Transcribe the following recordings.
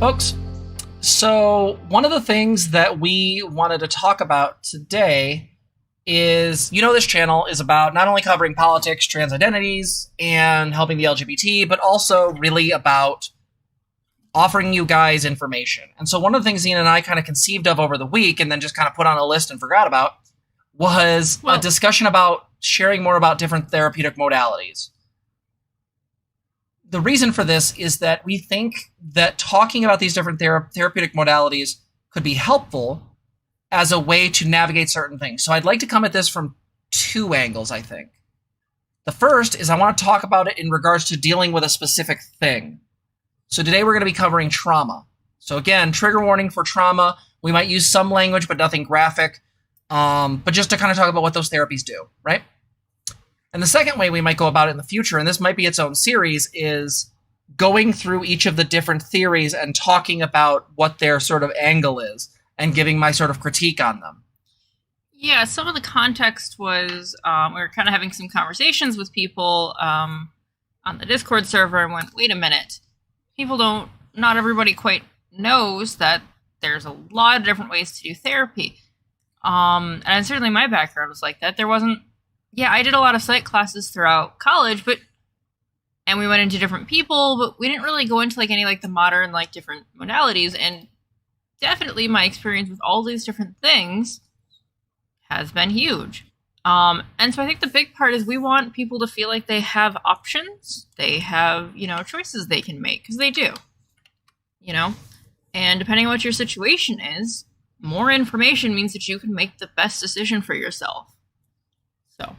folks. So one of the things that we wanted to talk about today is, this channel is about not only covering politics, trans identities, and helping the LGBT, but also really about offering you guys information. And so one of the things Zena and I kind of conceived of over the week and then just kind of put on a list and forgot about was a discussion about sharing more about different therapeutic modalities. The reason for this is that we think that talking about these different therapeutic modalities could be helpful as a way to navigate certain things. So I'd like to come at this from two angles, I think. The first is I want to talk about it in regards to dealing with a specific thing. So today we're going to be covering trauma. So again, trigger warning for trauma. We might use some language, but nothing graphic. But just to kind of talk about what those therapies do, right? And the second way we might go about it in the future, and this might be its own series, is going through each of the different theories and talking about what their sort of angle is and giving my sort of critique on them. Yeah, some of the context was we were kind of having some conversations with people on the Discord server and went, wait a minute, not everybody quite knows that there's a lot of different ways to do therapy. And certainly my background was like that. I did a lot of psych classes throughout college, and we went into different people, but we didn't really go into any the modern different modalities. And definitely my experience with all these different things has been huge. And so I think the big part is we want people to feel like they have options. They have, choices they can make, because they do, and depending on what your situation is, more information means that you can make the best decision for yourself. So,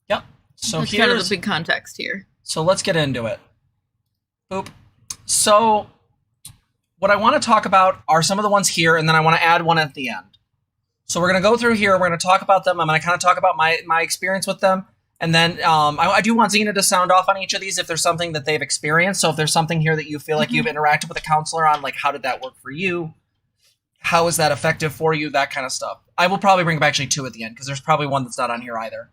yep. So that's kind of the big context here. So let's get into it. Boop. So what I want to talk about are some of the ones here, and then I want to add one at the end. So we're going to go through here. We're going to talk about them. I'm going to kind of talk about my experience with them. And then I do want Zena to sound off on each of these if there's something that they've experienced. So if there's something here that you feel like you've interacted with a counselor on, how did that work for you? How is that effective for you? That kind of stuff. I will probably bring up actually two at the end because there's probably one that's not on here either.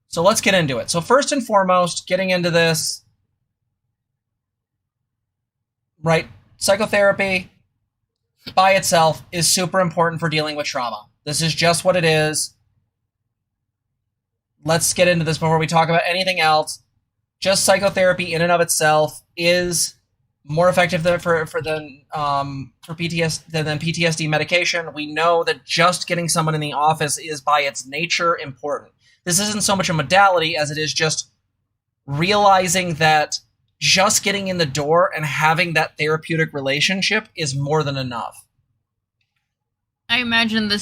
So let's get into it. So first and foremost, getting into this, right? Psychotherapy by itself is super important for dealing with trauma. This is just what it is. Let's get into this before we talk about anything else. Just psychotherapy in and of itself is more effective than for PTSD medication. We know that just getting someone in the office is by its nature important. This isn't so much a modality as it is just realizing that just getting in the door and having that therapeutic relationship is more than enough. I imagine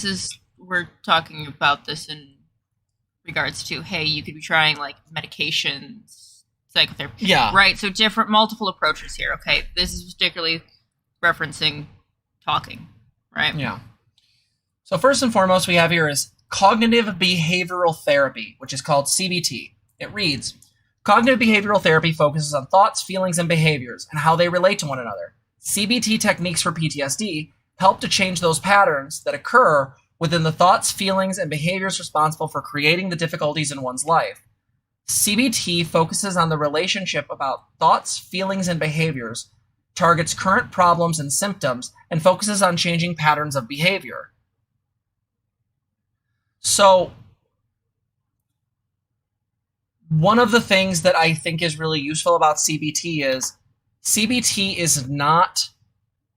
we're talking about this in regards to, hey, you could be trying medications, psychotherapy. Yeah. Right, so multiple approaches here. Okay, this is particularly referencing talking, right? Yeah. So first and foremost we have here is cognitive behavioral therapy, which is called CBT. It reads, cognitive behavioral therapy focuses on thoughts, feelings, and behaviors and how they relate to one another. CBT techniques for PTSD help to change those patterns that occur within the thoughts, feelings, and behaviors responsible for creating the difficulties in one's life. CBT focuses on the relationship about thoughts, feelings, and behaviors, targets current problems and symptoms, and focuses on changing patterns of behavior. So, one of the things that I think is really useful about CBT is not,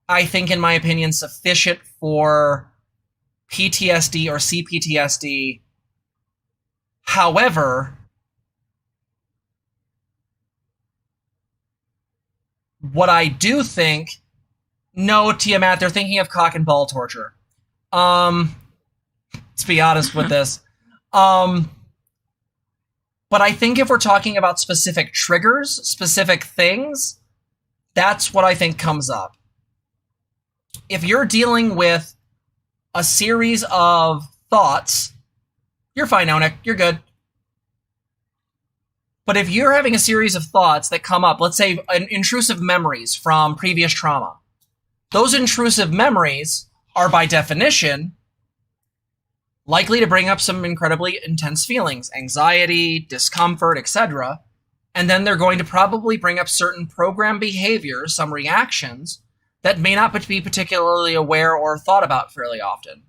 I think in my opinion, sufficient for PTSD or CPTSD. However, what I do think, no, Tiamat, they're thinking of cock and ball torture. Let's be honest with this. But I think if we're talking about specific triggers, specific things, that's what I think comes up. If you're dealing with a series of thoughts, you're fine, Onik, you're good. But if you're having a series of thoughts that come up, let's say intrusive memories from previous trauma, those intrusive memories are by definition likely to bring up some incredibly intense feelings, anxiety, discomfort, etc. And then they're going to probably bring up certain program behaviors, some reactions that may not be particularly aware or thought about fairly often.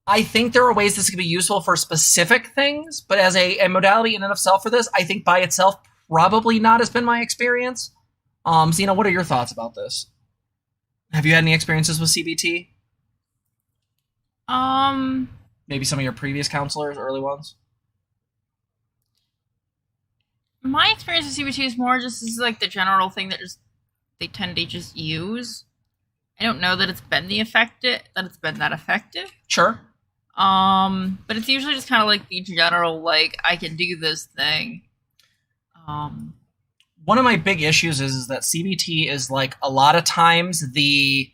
I think there are ways this can be useful for specific things, but as a modality in and of itself for this, I think by itself probably not has been my experience. Zena, what are your thoughts about this? Have you had any experiences with CBT? Maybe some of your previous counselors, early ones? My experience with CBT is more just is like the general thing that just they tend to just use. I don't know that it's been that effective. Sure. But it's usually just kind of like the general, like, I can do this thing. One of my big issues is that CBT is like a lot of times the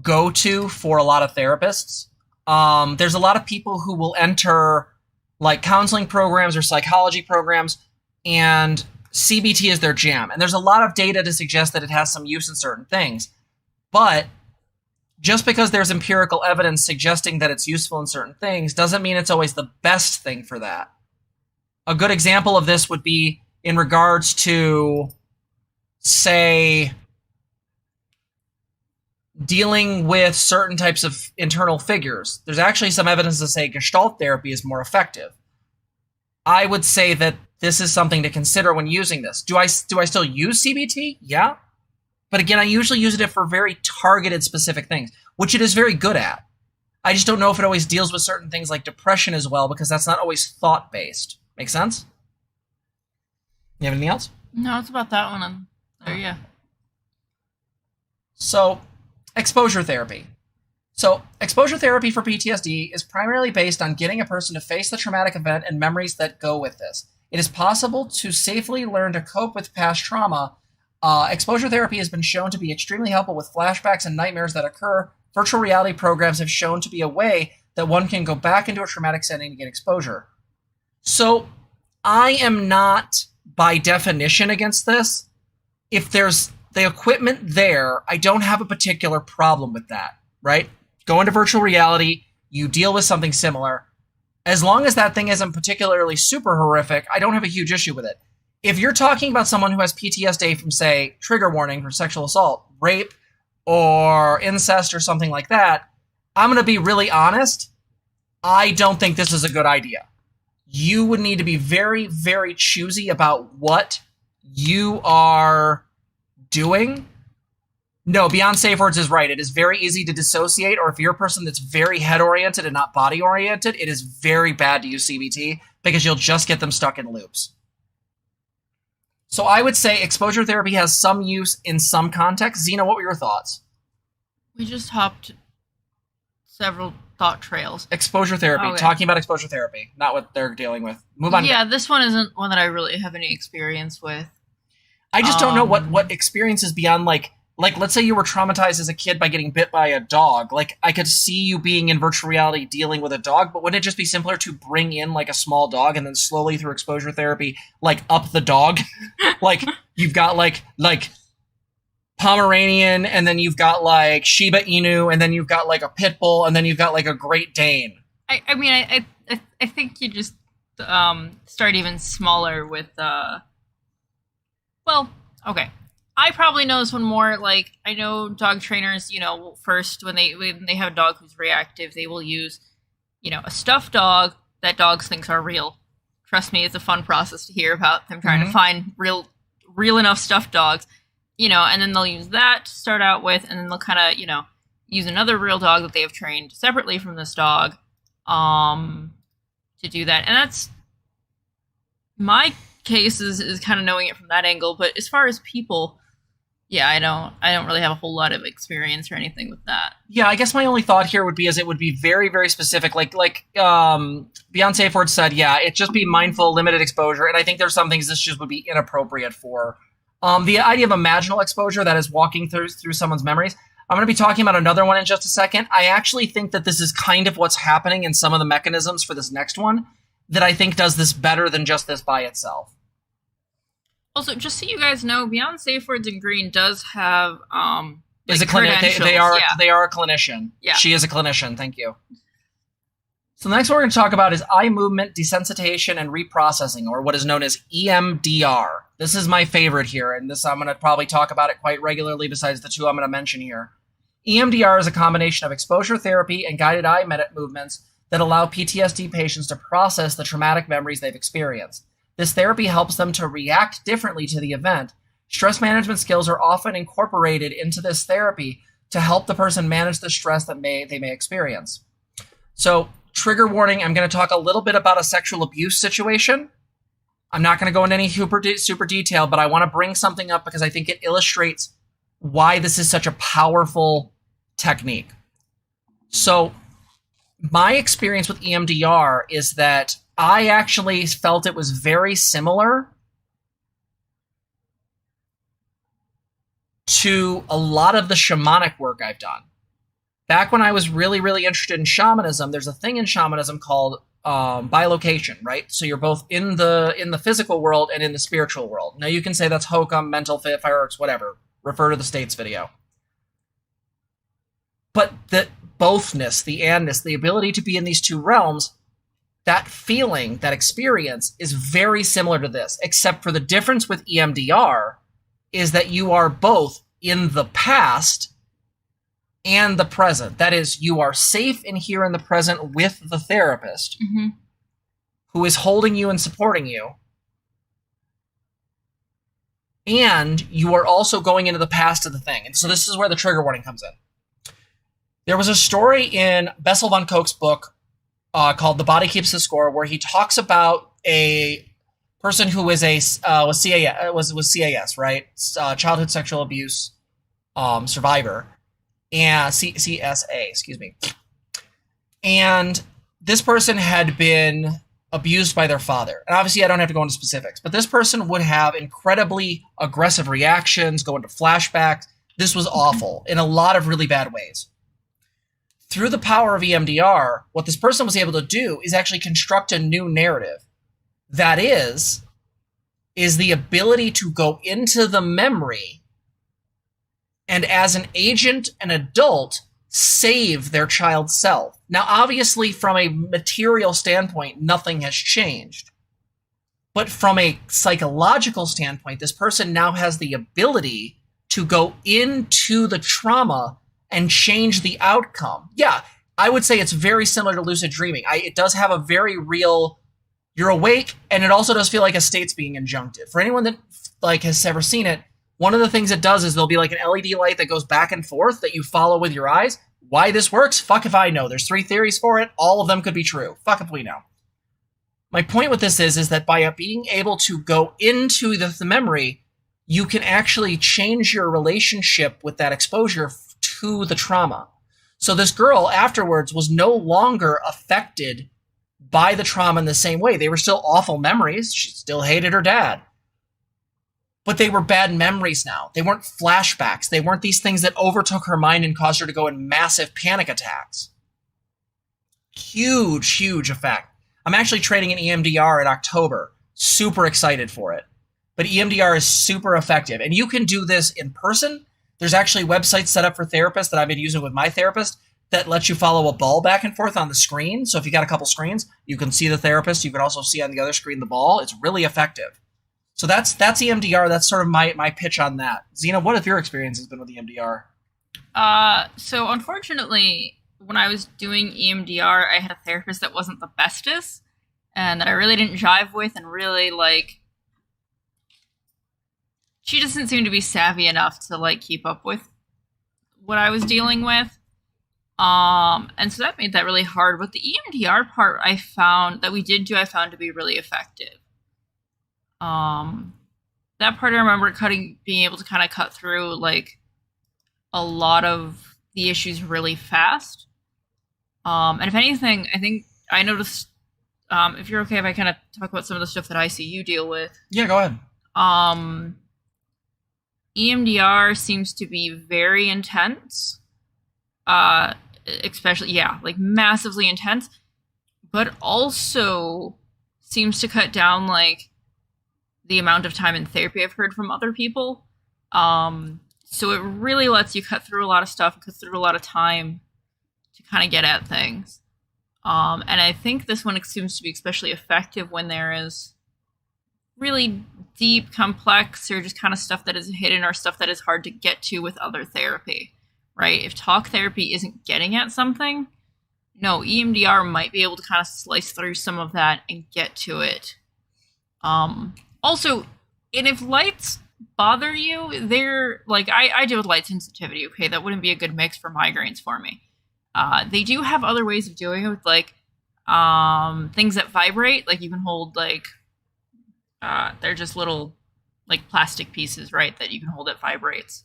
go-to for a lot of therapists. There's a lot of people who will enter like counseling programs or psychology programs, and CBT is their jam. And there's a lot of data to suggest that it has some use in certain things. But just because there's empirical evidence suggesting that it's useful in certain things doesn't mean it's always the best thing for that. A good example of this would be in regards to, say, dealing with certain types of internal figures. There's actually some evidence to say Gestalt therapy is more effective. I would say that this is something to consider when using this. Do I still use CBT? Yeah. But again, I usually use it for very targeted specific things, which it is very good at. I just don't know if it always deals with certain things like depression as well, because that's not always thought-based. Make sense? You have anything else? No, it's about that one. Yeah. So, exposure therapy. So, exposure therapy for PTSD is primarily based on getting a person to face the traumatic event and memories that go with this. It is possible to safely learn to cope with past trauma. Exposure therapy has been shown to be extremely helpful with flashbacks and nightmares that occur. Virtual reality programs have shown to be a way that one can go back into a traumatic setting to get exposure. So, I am not, by definition, against this. If there's the equipment there, I don't have a particular problem with that, right? Go into virtual reality, you deal with something similar. As long as that thing isn't particularly super horrific, I don't have a huge issue with it. If you're talking about someone who has PTSD from, say, trigger warning for sexual assault, rape, or incest or something like that, I'm going to be really honest. I don't think this is a good idea. You would need to be very, very choosy about what you are doing. No, Beyond Safe Words is right. It is very easy to dissociate, or if you're a person that's very head-oriented and not body-oriented, it is very bad to use CBT because you'll just get them stuck in loops. So I would say exposure therapy has some use in some contexts. Zena, what were your thoughts? We just hopped several thought trails. Exposure therapy. Okay. Talking about exposure therapy, not what they're dealing with. Move on. Yeah, this one isn't one that I really have any experience with. I just don't know what experiences beyond like let's say you were traumatized as a kid by getting bit by a dog. Like I could see you being in virtual reality dealing with a dog, but wouldn't it just be simpler to bring in like a small dog and then slowly through exposure therapy like up the dog? Like you've got like Pomeranian, and then you've got like Shiba Inu, and then you've got like a pit bull, and then you've got like a Great Dane. I think you just start even smaller with well, okay. I probably know this one more. Like I know dog trainers, first when they have a dog who's reactive, they will use, a stuffed dog that dogs think are real. Trust me, it's a fun process to hear about them trying to find real enough stuffed dogs, and then they'll use that to start out with, and then they'll kind of, use another real dog that they have trained separately from this dog, to do that. And that's my case is kind of knowing it from that angle. But as far as people, yeah, I don't really have a whole lot of experience or anything with that. Yeah, I guess my only thought here would be it would be very, very specific. Like Beyond Safe Word said, yeah, it just be mindful, limited exposure. And I think there's some things this just would be inappropriate for. The idea of imaginal exposure, that is walking through someone's memories. I'm going to be talking about another one in just a second. I actually think that this is kind of what's happening in some of the mechanisms for this next one that I think does this better than just this by itself. Also, just so you guys know, Beyond Safe Words in Green does have is a clinician. They are a clinician. Yeah. She is a clinician. Thank you. So the next one we're going to talk about is eye movement desensitization and reprocessing, or what is known as EMDR. This is my favorite here, and this I'm going to probably talk about it quite regularly besides the two I'm going to mention here. EMDR is a combination of exposure therapy and guided eye movements that allow PTSD patients to process the traumatic memories they've experienced. This therapy helps them to react differently to the event. Stress management skills are often incorporated into this therapy to help the person manage the stress that they may experience. So, trigger warning, I'm going to talk a little bit about a sexual abuse situation. I'm not going to go into any super detail, but I want to bring something up because I think it illustrates why this is such a powerful technique. So, my experience with EMDR is that I actually felt it was very similar to a lot of the shamanic work I've done. Back when I was really, really interested in shamanism, there's a thing in shamanism called bilocation, right? So you're both in the physical world and in the spiritual world. Now you can say that's hokum, mental fireworks, whatever. Refer to the States video. But the bothness, the andness, the ability to be in these two realms, that feeling, that experience is very similar to this, except for the difference with EMDR is that you are both in the past and the present. That is, you are safe in here in the present with the therapist who is holding you and supporting you. And you are also going into the past of the thing. And so this is where the trigger warning comes in. There was a story in Bessel von Koch's book called The Body Keeps the Score, where he talks about a person who was was CAS, right? Childhood sexual abuse survivor. And CSA, excuse me. And this person had been abused by their father. And obviously I don't have to go into specifics, but this person would have incredibly aggressive reactions, go into flashbacks. This was awful in a lot of really bad ways. Through the power of EMDR, what this person was able to do is actually construct a new narrative. That is the ability to go into the memory and as an agent, an adult, save their child self. Now, obviously, from a material standpoint, nothing has changed. But from a psychological standpoint, this person now has the ability to go into the trauma and change the outcome. Yeah, I would say it's very similar to lucid dreaming. It does have a very real, you're awake, and it also does feel like a state's being injunctive. For anyone that has ever seen it, one of the things it does is there'll be like an LED light that goes back and forth that you follow with your eyes. Why this works? Fuck if I know. There's 3 theories for it. All of them could be true. Fuck if we know. My point with this is that by being able to go into the memory, you can actually change your relationship with that exposure to the trauma. So this girl afterwards was no longer affected by the trauma in the same way. They were still awful memories. She still hated her dad. But they were bad memories now. They weren't flashbacks. They weren't these things that overtook her mind and caused her to go in massive panic attacks. Huge, huge effect. I'm actually training in EMDR in October. Super excited for it. But EMDR is super effective. And you can do this in person. There's actually websites set up for therapists that I've been using with my therapist that lets you follow a ball back and forth on the screen. So if you got a couple screens, you can see the therapist. You can also see on the other screen the ball. It's really effective. So that's EMDR. That's sort of my pitch on that. Zena, what have your experiences been with EMDR? So unfortunately, when I was doing EMDR, I had a therapist that wasn't the bestest and that I really didn't jive with, and really she doesn't seem to be savvy enough to keep up with what I was dealing with. And so that made that really hard. But the EMDR part I found to be really effective. That part I remember being able to kind of cut through a lot of the issues really fast. And if anything, I think I noticed, if you're okay if I kind of talk about some of the stuff that ICU deal with. Yeah, go ahead. EMDR seems to be very intense, especially, massively intense, but also seems to cut down the amount of time in therapy I've heard from other people. So it really lets you cut through a lot of stuff, cut through a lot of time to kind of get at things. And I think this one seems to be especially effective when there is really deep, complex, or just kind of stuff that is hidden or stuff that is hard to get to with other therapy, right? If talk therapy isn't getting at something, no, EMDR might be able to kind of slice through some of that and get to it. Also, and if lights bother you, they're like, I deal with light sensitivity, okay? That wouldn't be a good mix for migraines for me. They do have other ways of doing it with like things that vibrate. Like you can hold like they're just little like plastic pieces, right? That you can hold that vibrates.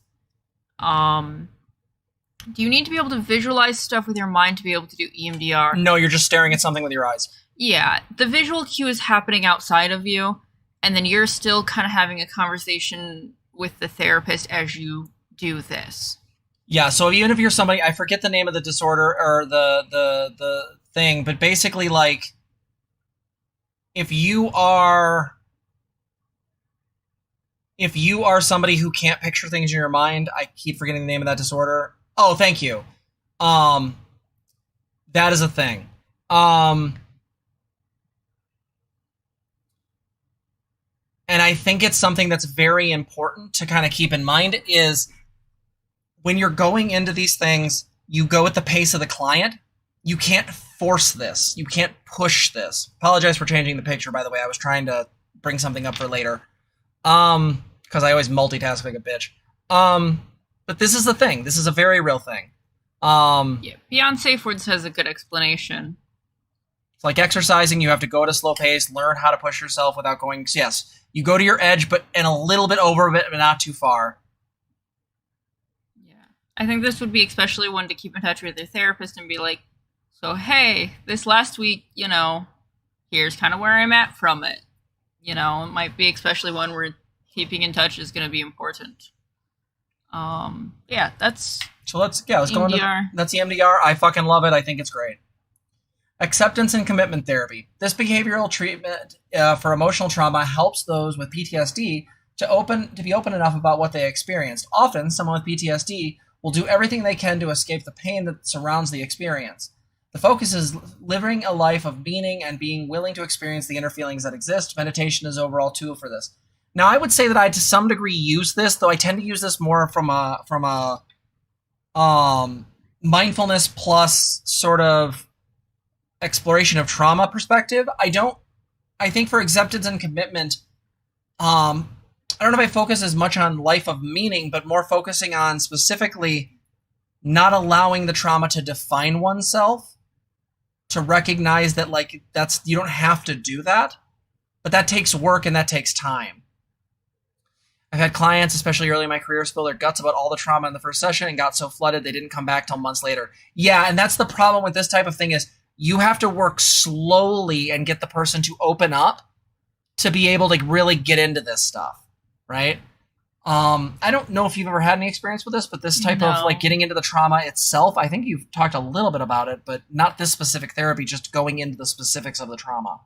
Do you need to be able to visualize stuff with your mind to be able to do EMDR? No, you're just staring at something with your eyes. Yeah, the visual cue is happening outside of you, and then you're still kind of having a conversation with the therapist as you do this. Yeah, so even if you're somebody, I forget the name of the disorder or the thing, but basically like if you are somebody who can't picture things in your mind, I keep forgetting the name of that disorder. Oh, thank you. That is a thing. And I think it's something that's very important to kind of keep in mind is when you're going into these things, you go at the pace of the client. You can't force this. You can't push this. Apologize for changing the picture, by the way. I was trying to bring something up for later. Because I always multitask like a bitch. But this is the thing. This is a very real thing. Yeah, Beyond Safe Words has a good explanation. It's like exercising. You have to go at a slow pace, learn how to push yourself without going. Yes, you go to your edge, and a little bit over it, but not too far. Yeah, I think this would be especially one to keep in touch with your therapist and be like, so hey, this last week, here's kind of where I'm at from it. It might be especially one where keeping in touch is going to be important. Yeah, that's so let's go EMDR. That's EMDR. I fucking love it. I think it's great. Acceptance and commitment therapy. This behavioral treatment for emotional trauma helps those with PTSD to be open enough about what they experienced. Often, someone with PTSD will do everything they can to escape the pain that surrounds the experience. The focus is living a life of meaning and being willing to experience the inner feelings that exist. Meditation is overall tool for this. Now, I would say that I, to some degree, use this, though I tend to use this more from a mindfulness plus sort of exploration of trauma perspective. I think for acceptance and commitment, I don't know if I focus as much on life of meaning, but more focusing on specifically not allowing the trauma to define oneself, to recognize that like you don't have to do that, but that takes work and that takes time. I've had clients, especially early in my career, spill their guts about all the trauma in the first session and got so flooded they didn't come back till months later. Yeah, and that's the problem with this type of thing is you have to work slowly and get the person to open up to be able to really get into this stuff, right? I don't know if you've ever had any experience with this, but this type of like getting into the trauma itself, I think you've talked a little bit about it, but not this specific therapy, just going into the specifics of the trauma.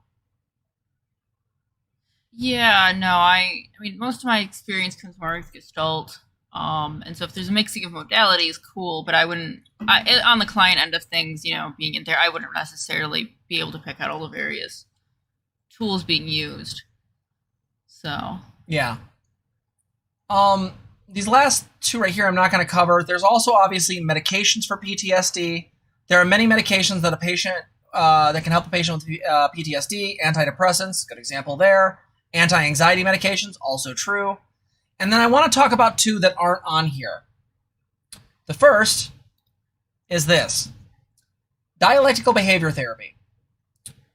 Yeah, no, I mean, most of my experience comes more with Gestalt. And so if there's a mixing of modalities, cool, but I wouldn't, on the client end of things, being in there, I wouldn't necessarily be able to pick out all the various tools being used. So. Yeah. These last two right here I'm not going to cover. There's also obviously medications for PTSD. There are many medications that a patient, that can help a patient with PTSD. Antidepressants, good example there. Anti-anxiety medications, also true. And then I want to talk about two that aren't on here. The first is this. Dialectical behavior therapy.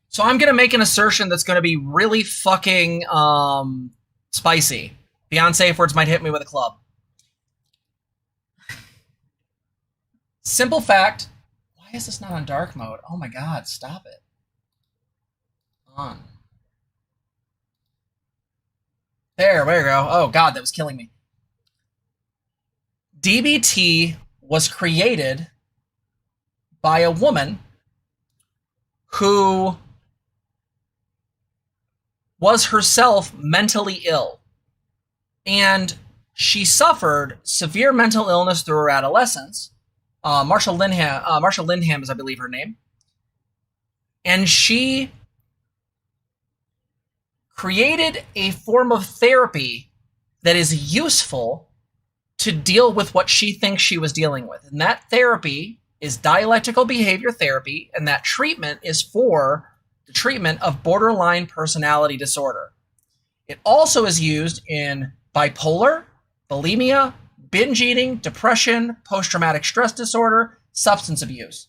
So I'm going to make an assertion that's going to be really fucking spicy. Beyond Safe Words might hit me with a club. Simple fact. Why is this not on dark mode? Oh my god, stop it. On. There we go. Oh god, that was killing me. DBT was created by a woman who was herself mentally ill. And she suffered severe mental illness through her adolescence. Marsha Lindham is, I believe, her name. And she created a form of therapy that is useful to deal with what she thinks she was dealing with. And that therapy is dialectical behavior therapy, and that treatment is for the treatment of borderline personality disorder. It also is used in bipolar, bulimia, binge eating, depression, post-traumatic stress disorder, substance abuse.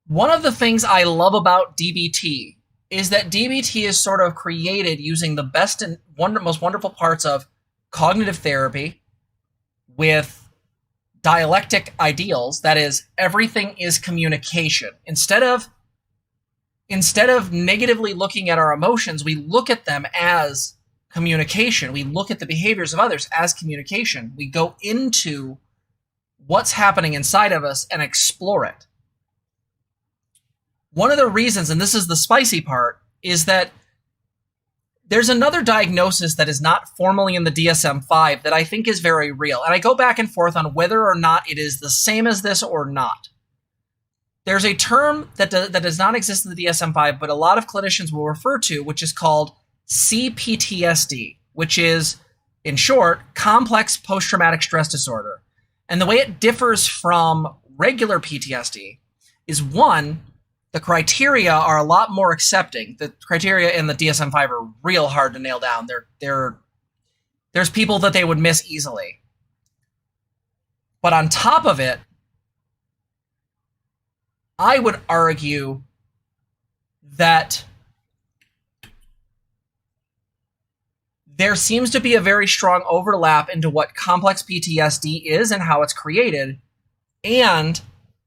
One of the things I love about DBT is that DBT is sort of created using the best and most wonderful parts of cognitive therapy with dialectic ideals. That is, everything is communication. Instead of negatively looking at our emotions, we look at them as communication. We look at the behaviors of others as communication. We go into what's happening inside of us and explore it. One of the reasons, and this is the spicy part, is that there's another diagnosis that is not formally in the DSM-5 that I think is very real. And I go back and forth on whether or not it is the same as this or not. There's a term that does not exist in the DSM-5, but a lot of clinicians will refer to, which is called CPTSD, which is, in short, complex post-traumatic stress disorder. And the way it differs from regular PTSD is, one, the criteria are a lot more accepting. The criteria in the DSM-5 are real hard to nail down. There's people that they would miss easily. But on top of it, I would argue that there seems to be a very strong overlap into what complex PTSD is and how it's created, and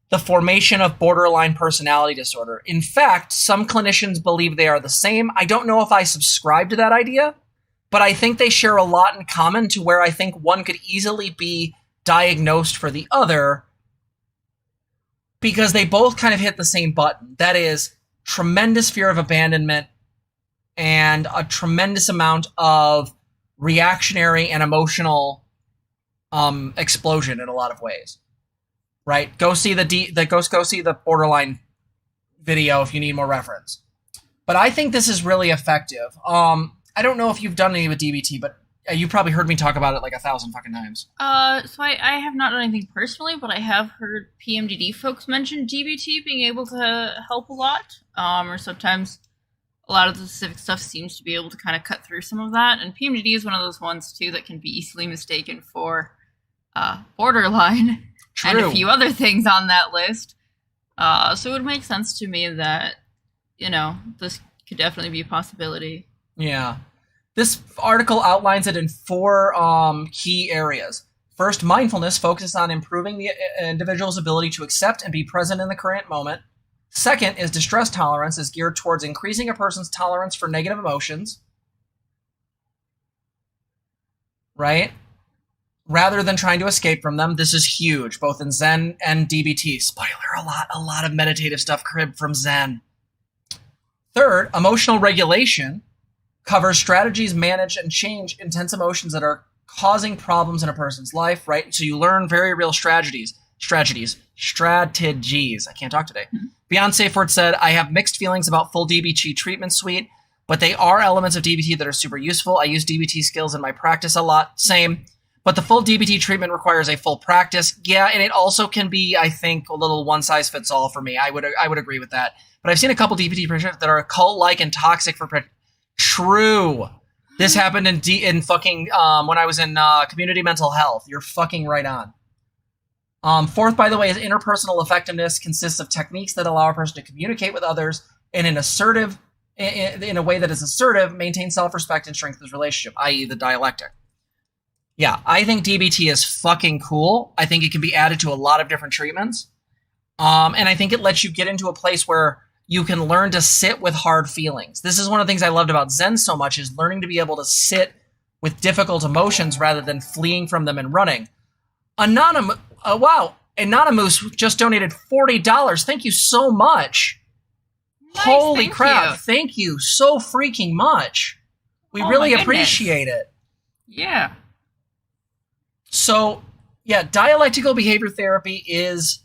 the formation of borderline personality disorder. In fact, some clinicians believe they are the same. I don't know if I subscribe to that idea, but I think they share a lot in common to where I think one could easily be diagnosed for the other because they both kind of hit the same button. That is, tremendous fear of abandonment and a tremendous amount of reactionary and emotional explosion in a lot of ways. Right? Go see go see the borderline video if you need more reference. But I think this is really effective. I don't know if you've done any with DBT, but you probably heard me talk about it like 1,000 fucking times. So I have not done anything personally, but I have heard PMDD folks mention DBT being able to help a lot. Or sometimes a lot of the specific stuff seems to be able to kind of cut through some of that. And PMDD is one of those ones too that can be easily mistaken for borderline. True. And a few other things on that list. So it would make sense to me that, this could definitely be a possibility. Yeah. This article outlines it in 4 key areas. First, mindfulness focuses on improving the individual's ability to accept and be present in the current moment. Second is distress tolerance is geared towards increasing a person's tolerance for negative emotions. Right? Rather than trying to escape from them. This is huge, both in Zen and DBT. Spoiler, a lot of meditative stuff cribbed from Zen. Third, emotional regulation covers strategies manage and change intense emotions that are causing problems in a person's life, right? So you learn very real strategies. I can't talk today. Beyonce Ford said, I have mixed feelings about full DBT treatment suite, but they are elements of DBT that are super useful. I use DBT skills in my practice a lot. Same. But the full DBT treatment requires a full practice. Yeah, and it also can be, I think, a little one-size-fits-all for me. I would agree with that. But I've seen a couple DBT practitioners that are cult-like and toxic for True. This happened in fucking when I was in community mental health. You're fucking right on. Fourth, by the way, is interpersonal effectiveness consists of techniques that allow a person to communicate with others in a way that is assertive, maintain self-respect, and strengthen his relationship, i.e. the dialectic. Yeah, I think DBT is fucking cool. I think it can be added to a lot of different treatments. And I think it lets you get into a place where you can learn to sit with hard feelings. This is one of the things I loved about Zen so much, is learning to be able to sit with difficult emotions rather than fleeing from them and running. Anonymous just donated $40. Thank you so much. Nice, Holy crap. Thank you so freaking much. We really appreciate it. Yeah. So, yeah, dialectical behavior therapy is,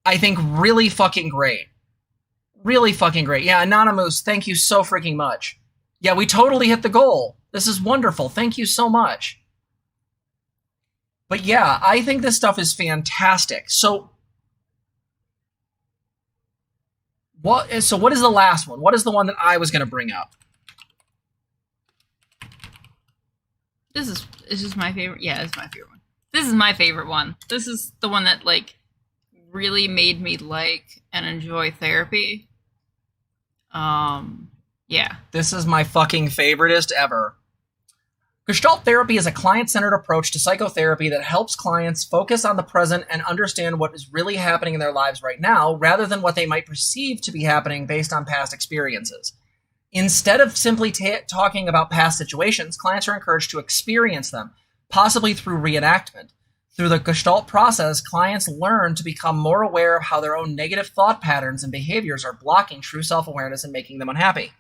I think really fucking great. Really fucking great. Yeah, Anonymous, thank you so freaking much. Yeah, we totally hit the goal. This is wonderful. Thank you so much. But yeah, I think this stuff is fantastic. So what is the last one? What is the one that I was going to bring up? This is my favorite. Yeah, it's my favorite one. This is my favorite one. This is the one that like really made me like and enjoy therapy. Yeah. This is my fucking favoriteest ever. Gestalt therapy is a client-centered approach to psychotherapy that helps clients focus on the present and understand what is really happening in their lives right now, rather than what they might perceive to be happening based on past experiences. Instead of simply talking about past situations, clients are encouraged to experience them, possibly through reenactment. Through the Gestalt process, clients learn to become more aware of how their own negative thought patterns and behaviors are blocking true self-awareness and making them unhappy.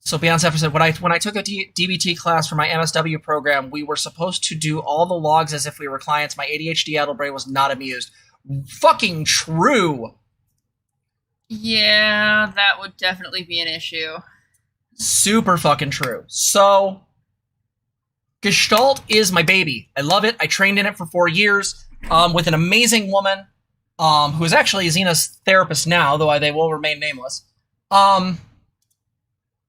So Beyonce said, when I took a DBT class for my MSW program, we were supposed to do all the logs as if we were clients. My ADHD-addled brain was not amused. Fucking true. Yeah, that would definitely be an issue. Super fucking true. So Gestalt is my baby. I love it. I trained in it for 4 years with an amazing woman who is actually Zena's therapist now, though they will remain nameless.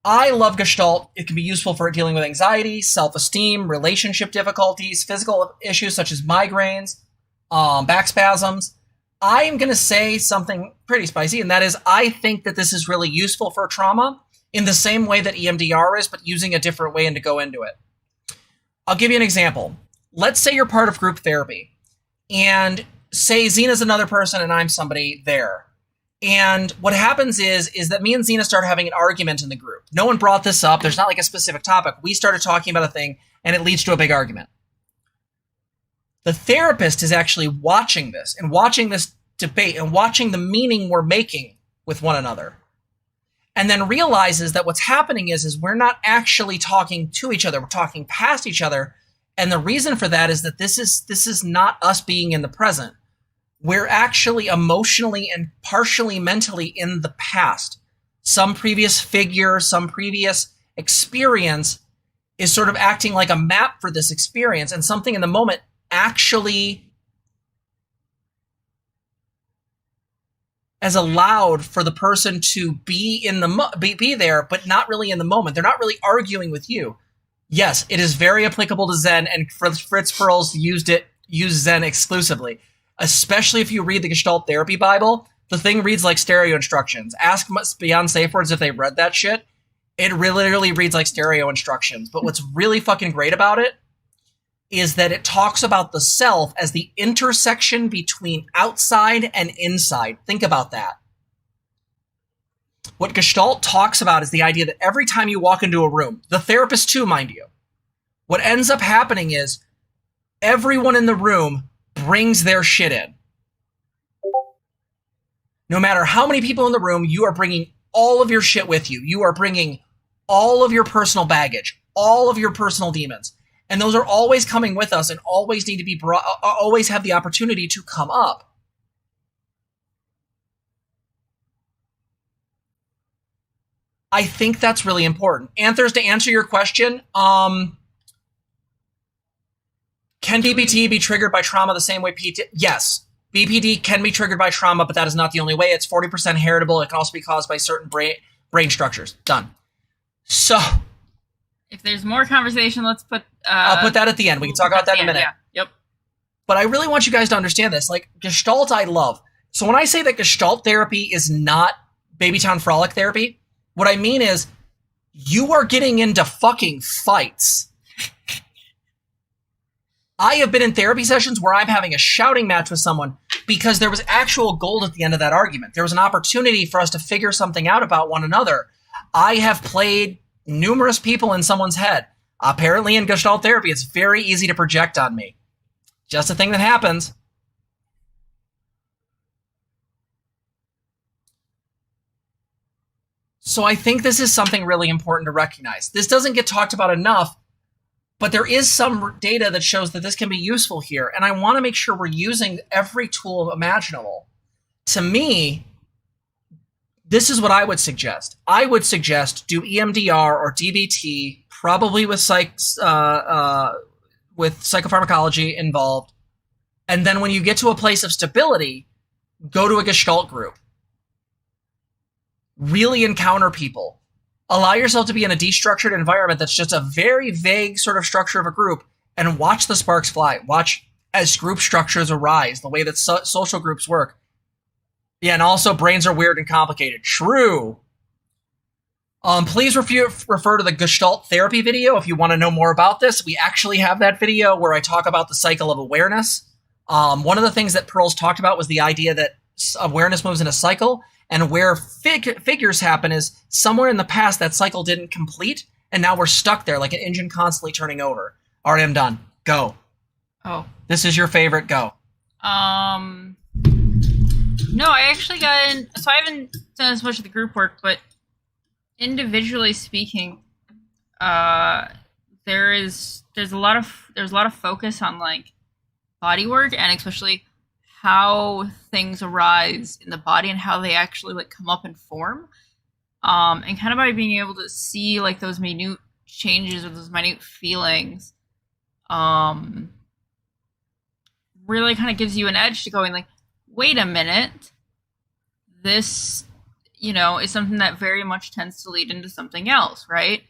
I love Gestalt. It can be useful for dealing with anxiety, self-esteem, relationship difficulties, physical issues such as migraines, back spasms. I am going to say something pretty spicy, and that is I think that this is really useful for trauma in the same way that EMDR is, but using a different way and to go into it. I'll give you an example. Let's say you're part of group therapy, and say Zena's another person and I'm somebody there. And what happens is that me and Zena start having an argument in the group. No one brought this up. There's not like a specific topic. We started talking about a thing, and it leads to a big argument. The therapist is actually watching this and watching this debate and watching the meaning we're making with one another. And then realizes that what's happening is we're not actually talking to each other. We're talking past each other. And the reason for that is that this is not us being in the present. We're actually emotionally and partially mentally in the past. Some previous figure, some previous experience is sort of acting like a map for this experience, and something in the moment actually has allowed for the person to be in the be there, but not really in the moment. They're not really arguing with you. Yes, it is very applicable to Zen, and Fritz Perls used Zen exclusively. Especially if you read the Gestalt Therapy Bible, the thing reads like stereo instructions. Ask Beyond Safe Words if they read that shit. It literally reads like stereo instructions. But what's really fucking great about it is that it talks about the self as the intersection between outside and inside. Think about that. What Gestalt talks about is the idea that every time you walk into a room, the therapist too, mind you, what ends up happening is everyone in the room brings their shit in. No matter how many people in the room, you are bringing all of your shit with you. You are bringing all of your personal baggage, all of your personal demons. And those are always coming with us and always need to be brought, always have the opportunity to come up. I think that's really important. Anthers, to answer your question, can BPD be triggered by trauma the same way PT? Yes. BPD can be triggered by trauma, but that is not the only way. It's 40% heritable. It can also be caused by certain brain structures. Done. So, if there's more conversation, let's put... I'll put that at the end. We can talk about that in a minute. Yeah. Yep. But I really want you guys to understand this. Like, Gestalt I love. So when I say that Gestalt therapy is not Babytown Frolic therapy, what I mean is you are getting into fucking fights. I have been in therapy sessions where I'm having a shouting match with someone because there was actual gold at the end of that argument. There was an opportunity for us to figure something out about one another. I have played numerous people in someone's head. Apparently in Gestalt therapy, it's very easy to project on me. Just a thing that happens. So I think this is something really important to recognize. This doesn't get talked about enough, But there is some data that shows that this can be useful here. And I want to make sure we're using every tool imaginable. To me, this is what I would suggest. I would suggest do EMDR or DBT, probably with psychopharmacology involved. And then when you get to a place of stability, go to a Gestalt group. Really encounter people. Allow yourself to be in a destructured environment that's just a very vague sort of structure of a group, and watch the sparks fly. Watch as group structures arise, the way that social groups work. Yeah, and also brains are weird and complicated. True. Please refer to the Gestalt therapy video if you want to know more about this. We actually have that video where I talk about the cycle of awareness. One of the things that Pearls talked about was the idea that awareness moves in a cycle, and where figures happen is somewhere in the past that cycle didn't complete, and now we're stuck there like an engine constantly turning over. All right, I'm done. Go. Oh. This is your favorite. Go. No, I actually got in. So I haven't done as much of the group work, but individually speaking, there's a lot of focus on like body work, and especially how things arise in the body and how they actually like come up and form, and kind of by being able to see like those minute changes or those minute feelings, really kind of gives you an edge to going like, wait a minute, this, is something that very much tends to lead into something else, right?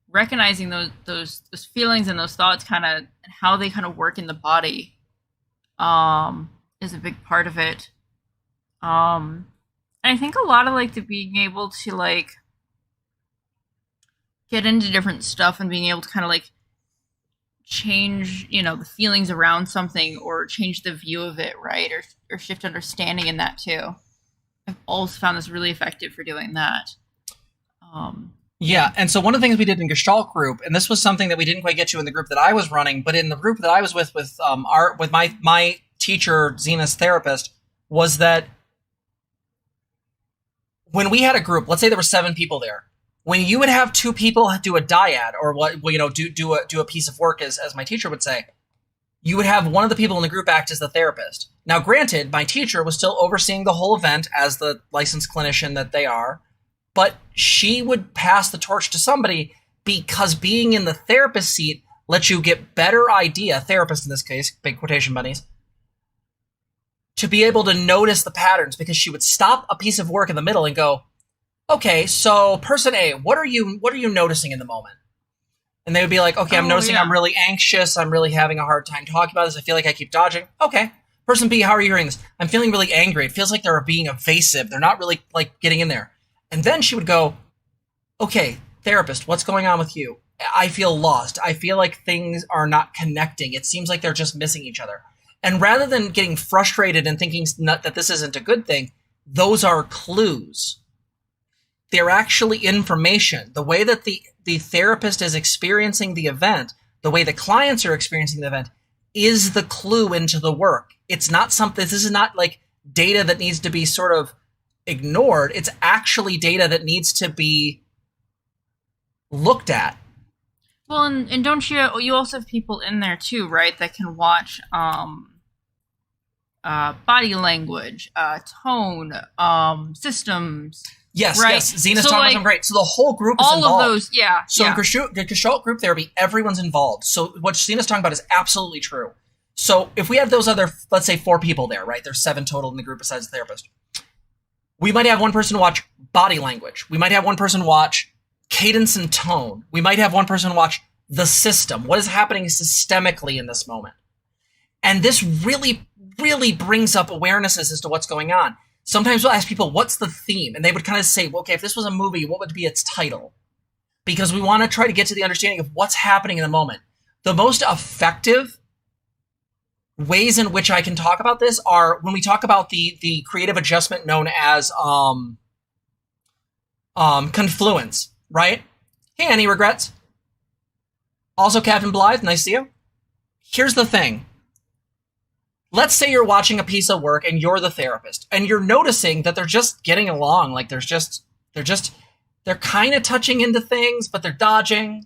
Recognizing those feelings and those thoughts kind of, and how they kind of work in the body, is a big part of it. And I think a lot of like the being able to like get into different stuff and being able to kind of like change, the feelings around something or change the view of it, right? Or shift understanding in that too. I've always found this really effective for doing that. Yeah, and so one of the things we did in Gestalt group, and this was something that we didn't quite get to in the group that I was running, but in the group that I was with my teacher, Zena's therapist, was that when we had a group, let's say there were 7 people there, when you would have 2 people do a dyad or do a piece of work, as my teacher would say, you would have one of the people in the group act as the therapist. Now, granted, my teacher was still overseeing the whole event as the licensed clinician that they are, but she would pass the torch to somebody because being in the therapist seat lets you get better idea, therapist in this case, big quotation bunnies, to be able to notice the patterns, because she would stop a piece of work in the middle and go, okay, so person A, what are you noticing in the moment? And they would be like, okay, I'm noticing I'm really anxious. I'm really having a hard time talking about this. I feel like I keep dodging. Okay. Person B, how are you hearing this? I'm feeling really angry. It feels like they're being evasive. They're not really like getting in there. And then she would go, okay, therapist, what's going on with you? I feel lost. I feel like things are not connecting. It seems like they're just missing each other. And rather than getting frustrated and thinking that this isn't a good thing, those are clues. They're actually information. The way that the therapist is experiencing the event, the way the clients are experiencing the event, is the clue into the work. It's not something, this is not like data that needs to be sort of ignored. It's actually data that needs to be looked at. Well, and don't you also have people in there too, right, that can watch body language, tone, systems. Yes, right? yes. Zena's talking about them great. So the whole group is involved. All of those, yeah. So in Gestalt group therapy, everyone's involved. So what Zena's talking about is absolutely true. So if we have those other, let's say 4 people there, right? There's 7 total in the group besides the therapist. We might have one person watch body language. We might have one person watch cadence and tone. We might have one person watch the system. What is happening systemically in this moment? And this really, really brings up awarenesses as to what's going on. Sometimes we'll ask people, what's the theme? And they would kind of say, well, okay, if this was a movie, what would be its title? Because we want to try to get to the understanding of what's happening in the moment. The most effective ways in which I can talk about this are when we talk about the creative adjustment known as confluence, right? Hey, any regrets? Also, Captain Blythe, nice to see you. Here's the thing. Let's say you're watching a piece of work and you're the therapist and you're noticing that they're just getting along. Like they're kind of touching into things, but they're dodging.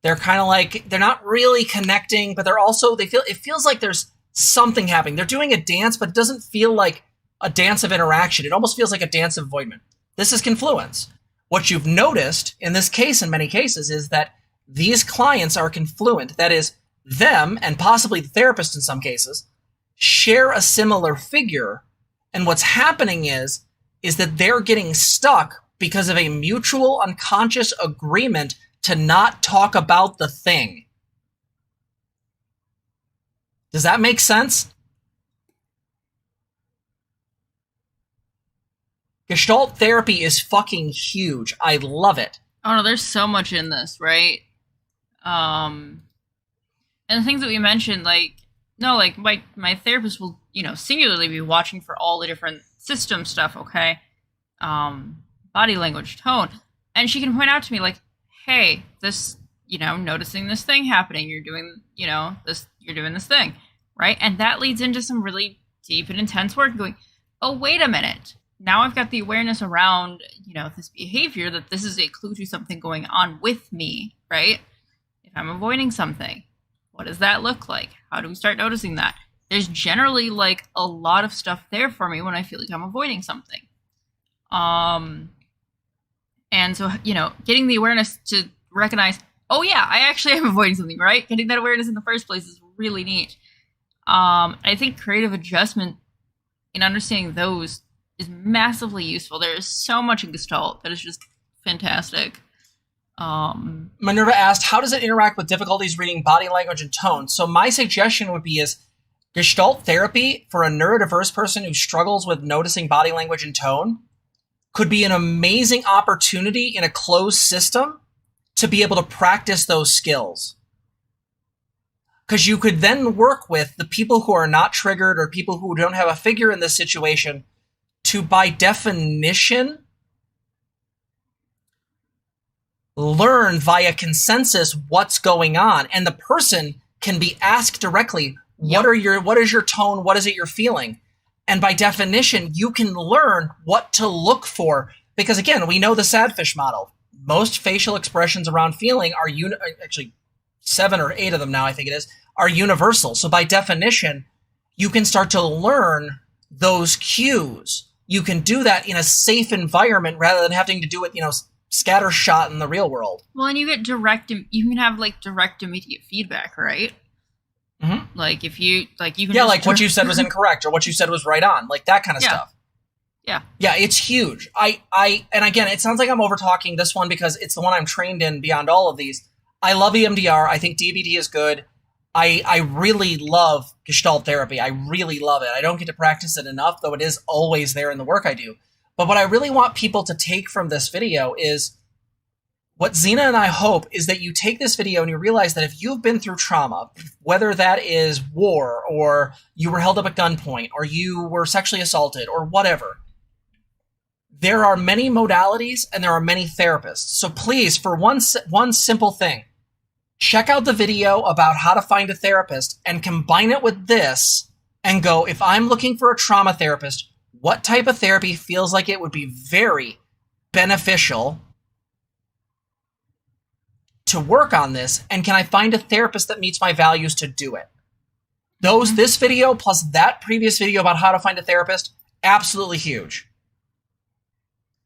They're kind of like, they're not really connecting, but they're also, it feels like there's something happening. They're doing a dance, but it doesn't feel like a dance of interaction. It almost feels like a dance of avoidment. This is confluence. What you've noticed in this case, in many cases, is that these clients are confluent. That is, them, and possibly the therapist in some cases, share a similar figure. And what's happening is that they're getting stuck because of a mutual unconscious agreement to not talk about the thing. Does that make sense? Gestalt therapy is fucking huge. I love it. Oh no, there's so much in this, right? And the things that we mentioned, like, no, like my therapist will, singularly be watching for all the different system stuff, okay? Body language, tone. And she can point out to me, like, hey, this, noticing this thing happening, you're doing, you're doing this thing, right? And that leads into some really deep and intense work going, oh, wait a minute. Now I've got the awareness around, this behavior, that this is a clue to something going on with me, right? If I'm avoiding something, what does that look like? How do we start noticing that? There's generally like a lot of stuff there for me when I feel like I'm avoiding something. And so, getting the awareness to recognize, oh yeah, I actually am avoiding something, right? Getting that awareness in the first place is really neat. I think creative adjustment in understanding those is massively useful. There is so much in Gestalt that is just fantastic. Minerva asked, how does it interact with difficulties reading body language and tone? So my suggestion would be is Gestalt therapy for a neurodiverse person who struggles with noticing body language and tone could be an amazing opportunity in a closed system to be able to practice those skills. Because you could then work with the people who are not triggered or people who don't have a figure in this situation to, by definition, learn via consensus what's going on. And the person can be asked directly, what is your tone? What is it you're feeling? And by definition, you can learn what to look for. Because again, we know the sadfish model. Most facial expressions around feeling are actually 7 or 8 of them now, I think it is, are universal. So by definition, you can start to learn those cues. You can do that in a safe environment rather than having to do it, scattershot in the real world. Well, and you can have like direct immediate feedback, right? Mm-hmm. Like if you can like what you said was incorrect or what you said was right on, like that kind of stuff. Yeah, it's huge. And again, it sounds like I'm over talking this one because it's the one I'm trained in beyond all of these. I love EMDR. I think DBT is good. I really love Gestalt therapy. I really love it. I don't get to practice it enough, though it is always there in the work I do. But what I really want people to take from this video is what Zena and I hope is that you take this video and you realize that if you've been through trauma, whether that is war or you were held up at gunpoint or you were sexually assaulted or whatever, there are many modalities and there are many therapists. So please, for one simple thing, check out the video about how to find a therapist and combine it with this and go, if I'm looking for a trauma therapist, what type of therapy feels like it would be very beneficial to work on this? And can I find a therapist that meets my values to do it? This video plus that previous video about how to find a therapist, absolutely huge.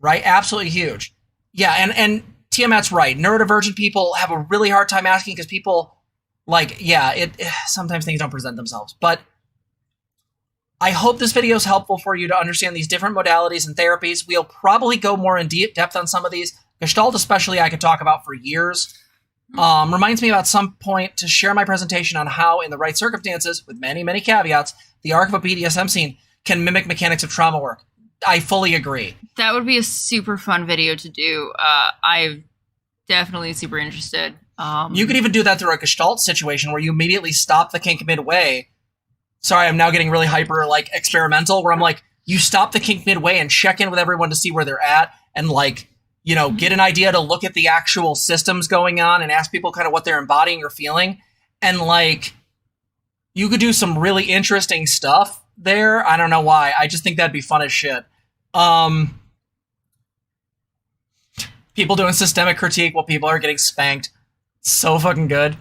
Right? Absolutely huge. Yeah, and Tiamat's right. Neurodivergent people have a really hard time asking because people, sometimes things don't present themselves. But I hope this video is helpful for you to understand these different modalities and therapies. We'll probably go more in depth on some of these. Gestalt especially I could talk about for years. Reminds me about some point to share my presentation on how, in the right circumstances, with many, many caveats, the arc of a BDSM scene can mimic mechanics of trauma work. I fully agree. That would be a super fun video to do. I'm definitely super interested. You could even do that through a Gestalt situation where you immediately stop the kink midway. Sorry, I'm now getting really hyper experimental where I'm like, you stop the kink midway and check in with everyone to see where they're at and get an idea to look at the actual systems going on and ask people kind of what they're embodying or feeling. And you could do some really interesting stuff there. I don't know why. I just think that'd be fun as shit. People doing systemic critique while people are getting spanked. So fucking good.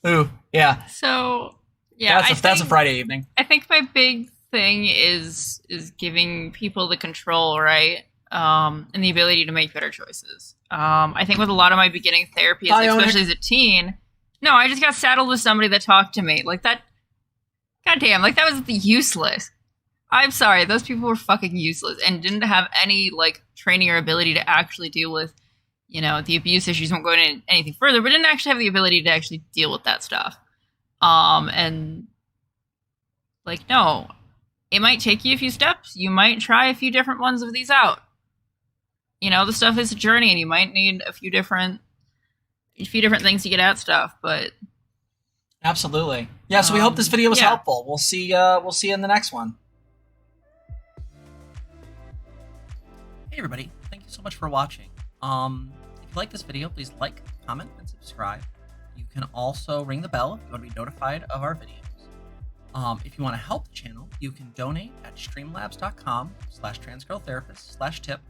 Ooh, yeah. So yeah, That's a Friday evening. I think my big thing is giving people the control, right? And the ability to make better choices. I think with a lot of my beginning therapies, especially as a teen, no, I just got saddled with somebody that talked to me like that. Goddamn, like that was useless. I'm sorry, those people were fucking useless and didn't have any like training or ability to actually deal with, you know, the abuse issues. Won't go into anything further, but didn't actually have the ability to actually deal with that stuff. And like, no, it might take you a few steps. You might try a few different ones of these out. You know, the stuff is a journey, and you might need a few different things to get at stuff. But absolutely, yeah. So we hope this video was helpful. We'll see you in the next one. Hey everybody, thank you so much for watching. If you like this video, please like, comment, and subscribe. You can also ring the bell if you want to be notified of our videos. If you want to help the channel, you can donate at streamlabs.com/transgirltherapist/tip.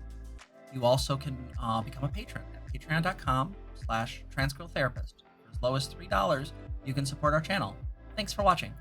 You also can become a patron at patreon.com/transgirltherapist. For as low as $3, you can support our channel. Thanks for watching.